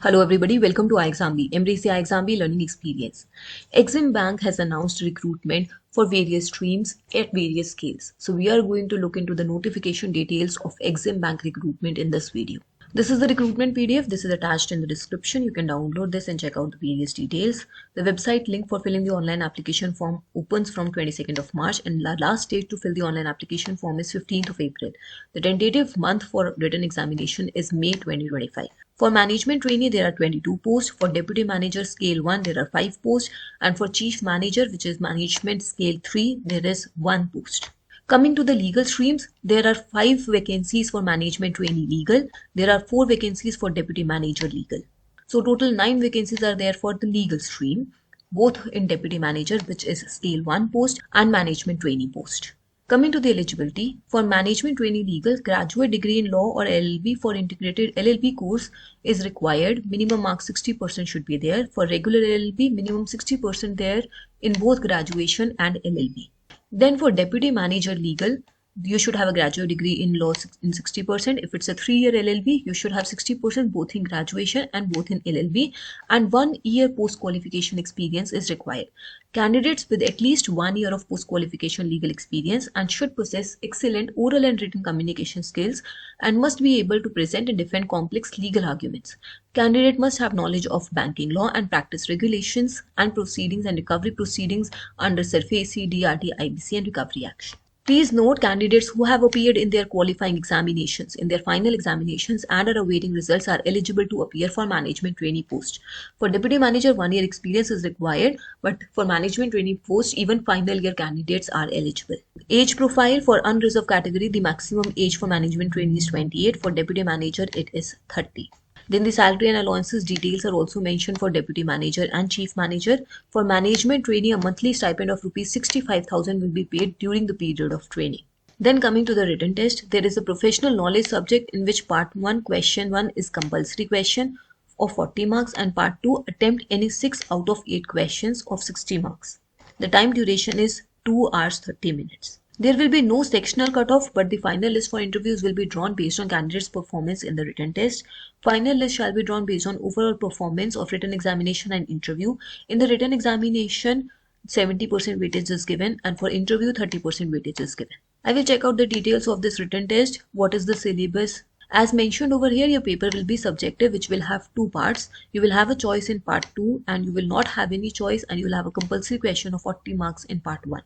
Hello everybody, welcome to iExamB. Embrace the iExamB learning experience. Exim Bank has announced recruitment for various streams at various scales. So we are going to look into the notification details of Exim Bank recruitment in this video. This is the recruitment PDF. This is attached in the description. You can download this and check out the various details. The website link for filling the online application form opens from 22nd of March and the last date to fill the online application form is 15th of April. The tentative month for written examination is May 2025. For management trainee, there are 22 posts. For deputy manager scale 1, there are 5 posts. And for chief manager, which is management scale 3, there is 1 post. Coming to the legal streams, there are 5 vacancies for management trainee legal. There are 4 vacancies for deputy manager legal. So total 9 vacancies are there for the legal stream, both in deputy manager, which is scale 1 post, and management trainee post. Coming to the eligibility, for management trainee legal, graduate degree in law or LLB for integrated LLB course is required. Minimum marks 60% should be there. For regular LLB, minimum 60% there in both graduation and LLB. Then for deputy manager legal, you should have a graduate degree in law in 60%. If it's a 3-year LLB, you should have 60% both in graduation and both in LLB, and 1 year post-qualification experience is required. Candidates with at least 1 year of post-qualification legal experience and should possess excellent oral and written communication skills and must be able to present and defend complex legal arguments. Candidate must have knowledge of banking law and practice regulations and proceedings and recovery proceedings under SARFAESI, DRT, IBC and Recovery Action. Please note, candidates who have appeared in their qualifying examinations, in their final examinations and are awaiting results are eligible to appear for management trainee post. For deputy manager, 1 year experience is required, but for management trainee post, even final year candidates are eligible. Age profile: for unreserved category, the maximum age for management trainee is 28. For deputy manager, it is 30. Then the salary and allowances details are also mentioned for deputy manager and chief manager. For management trainee, a monthly stipend of ₹65,000 will be paid during the period of training. Then coming to the written test, there is a professional knowledge subject in which part 1 question 1 is compulsory question of 40 marks and part 2 attempt any 6 out of 8 questions of 60 marks. The time duration is 2 hours 30 minutes. There will be no sectional cutoff, but the final list for interviews will be drawn based on candidates' performance in the written test. Final list shall be drawn based on overall performance of written examination and interview. In the written examination, 70% weightage is given, and for interview, 30% weightage is given. I will check out the details of this written test. What is the syllabus? As mentioned over here, your paper will be subjective, which will have 2 parts. You will have a choice in part 2 and you will not have any choice, and you will have a compulsory question of 40 marks in part 1.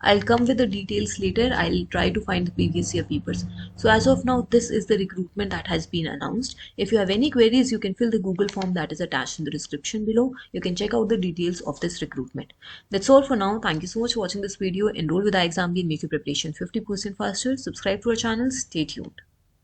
I'll come with the details later. I'll try to find the previous year papers. So as of now, this is the recruitment that has been announced. If you have any queries, you can fill the Google form that is attached in the description below. You can check out the details of this recruitment. That's all for now. Thank you so much for watching this video. Enroll with iExamB and make your preparation 50% faster. Subscribe to our channel. Stay tuned.